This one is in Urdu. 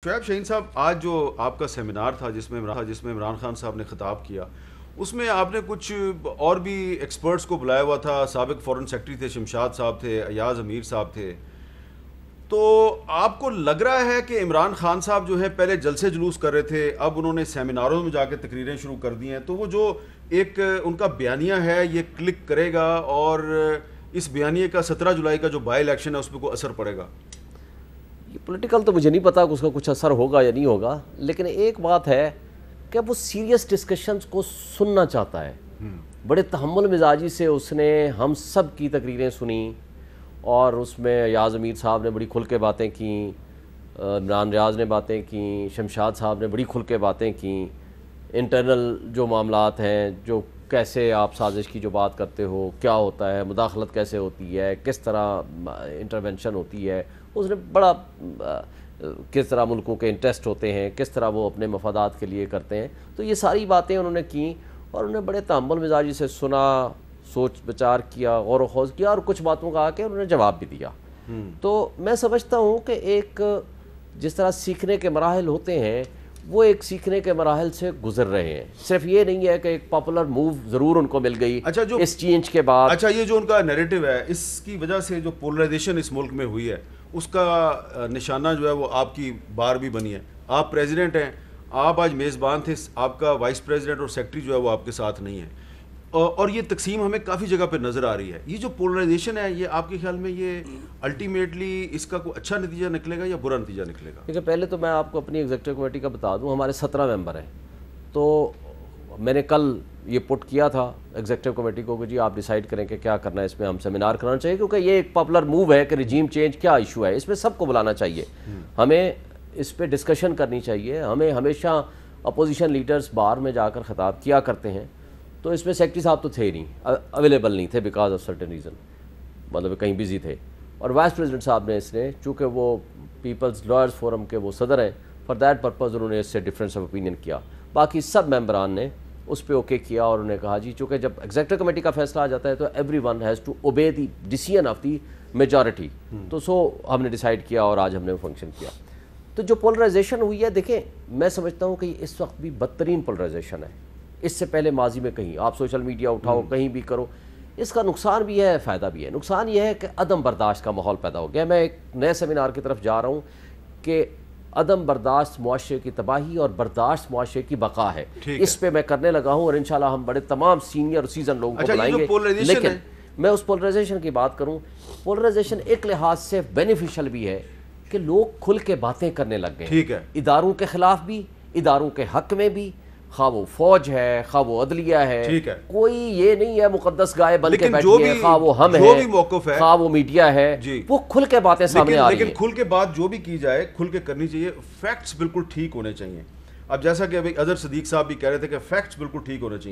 شعیب شہین صاحب، آج جو آپ کا سیمینار تھا جس میں عمران خان صاحب نے خطاب کیا، اس میں آپ نے کچھ اور بھی ایکسپرٹس کو بلایا ہوا تھا. سابق فورن سیکرٹری تھے، شمشاد صاحب تھے، ایاز امیر صاحب تھے. تو آپ کو لگ رہا ہے کہ عمران خان صاحب جو ہے پہلے جلسے جلوس کر رہے تھے، اب انہوں نے سیمیناروں میں جا کے تقریریں شروع کر دی ہیں، تو وہ جو ایک ان کا بیانیہ ہے یہ کلک کرے گا اور اس بیانیے کا 17 جولائی کا جو بائی الیکشن ہے اس پہ کوئی اثر پڑے گا؟ یہ پولیٹیکل تو مجھے نہیں پتا کہ اس کا کچھ اثر ہوگا یا نہیں ہوگا، لیکن ایک بات ہے کہ وہ سیریس ڈسکشنز کو سننا چاہتا ہے. بڑے تحمل مزاجی سے اس نے ہم سب کی تقریریں سنیں، اور اس میں ایاز امیر صاحب نے بڑی کھل کے باتیں کیں، عمران ریاض نے باتیں کیں، شمشاد صاحب نے بڑی کھل کے باتیں کیں. انٹرنل جو معاملات ہیں، جو کیسے آپ سازش کی جو بات کرتے ہو، کیا ہوتا ہے، مداخلت کیسے ہوتی ہے، کس طرح انٹرونشن ہوتی ہے، اس نے بڑا کس طرح ملکوں کے انٹرسٹ ہوتے ہیں، کس طرح وہ اپنے مفادات کے لیے کرتے ہیں. تو یہ ساری باتیں انہوں نے کیں اور انہوں نے بڑے تحمل مزاجی سے سنا، سوچ بچار کیا، غور و خوض کیا، اور کچھ باتوں کا آ کے انہوں نے جواب بھی دیا. تو میں سمجھتا ہوں کہ ایک جس طرح سیکھنے کے مراحل ہوتے ہیں، وہ ایک سیکھنے کے مراحل سے گزر رہے ہیں. صرف یہ نہیں ہے کہ ایک پاپولر موو ضرور ان کو مل گئی اس چینج کے بعد. اچھا، یہ جو ان کا نیریٹو ہے، اس کی وجہ سے جو پولرائزیشن اس ملک میں ہوئی ہے، اس کا نشانہ جو ہے وہ آپ کی بار بھی بنی ہے. آپ پریزیڈنٹ ہیں، آپ آج میزبان تھے، آپ کا وائس پریزیڈنٹ اور سیکرٹری جو ہے وہ آپ کے ساتھ نہیں ہے، اور یہ تقسیم ہمیں کافی جگہ پہ نظر آ رہی ہے. یہ جو پولرائزیشن ہے، یہ آپ کے خیال میں یہ الٹیمیٹلی اس کا کوئی اچھا نتیجہ نکلے گا یا برا نتیجہ نکلے گا؟ کیونکہ پہلے تو میں آپ کو اپنی ایگزیکٹو کمیٹی کا بتا دوں، ہمارے 17 ممبر ہیں. تو میں نے کل یہ پٹ کیا تھا ایگزیکٹو کمیٹی کو کہ جی آپ ڈیسائیڈ کریں کہ کیا کرنا ہے، اس میں ہم سیمینار کرانا چاہیے، کیونکہ یہ ایک پاپولر موو ہے کہ رجیم چینج کیا ایشو ہے، اس میں سب کو بلانا چاہیے، ہمیں اس پہ ڈسکشن کرنی چاہیے. ہمیں ہمیشہ اپوزیشن لیڈرز بار میں جا کر خطاب کیا کرتے ہیں، تو اس میں سیکرٹری صاحب تو تھے ہی نہیں، اویلیبل نہیں تھے بیکاز آف سرٹن ریزن، مطلب کہیں بزی تھے. اور وائس پریزیڈنٹ صاحب نے اس نے، چونکہ وہ پیپلز لائرز فورم کے وہ صدر ہیں، فار دیٹ پرپز انہوں نے اس سے ڈفرینس آف اوپینین کیا. باقی سب ممبران نے اس پہ اوکے کیا، اور انہوں نے کہا جی چونکہ جب ایگزیکٹو کمیٹی کا فیصلہ آ جاتا ہے تو everyone has to obey the decision of the majority. تو ہم نے ڈیسائیڈ کیا اور آج ہم نے فنکشن کیا. تو جو پولرائزیشن ہوئی ہے، دیکھیں میں سمجھتا ہوں کہ اس وقت بھی بدترین پولرائزیشن ہے. اس سے پہلے ماضی میں کہیں آپ سوشل میڈیا اٹھاؤ، کہیں بھی کرو، اس کا نقصان بھی ہے، فائدہ بھی ہے. نقصان یہ ہے کہ عدم برداشت کا ماحول پیدا ہو گیا. میں ایک نئے سیمینار کی طرف جا رہا ہوں کہ عدم برداشت معاشرے کی تباہی اور برداشت معاشرے کی بقا ہے. اس پہ میں کرنے لگا ہوں، اور انشاءاللہ ہم بڑے تمام سینئر اور سیزن لوگوں کو بلائیں گے. لیکن میں اس پولرائزیشن کی بات کروں، پولرائزیشن ایک لحاظ سے بینیفیشل بھی ہے کہ لوگ کھل کے باتیں کرنے لگ گئے ہیں، اداروں کے خلاف بھی، اداروں کے حق میں بھی، خواہ وہ فوج ہے، خواہ وہ عدلیہ ہے، کوئی یہ نہیں ہے مقدس گائے بن کے بیٹھی ہے، خواہ وہ ہم ہیں، خواہ وہ میڈیا ہے، وہ کھل کے باتیں سامنے آ رہی ہیں. لیکن کھل کے بات جو بھی کی جائے، کھل کے کرنی چاہیے، فیکٹس بالکل ٹھیک ہونے چاہیے. اب جیسا کہ ابھی اظہر صدیق صاحب بھی کہہ رہے تھے کہ فیکٹس بالکل ٹھیک ہونے چاہیے.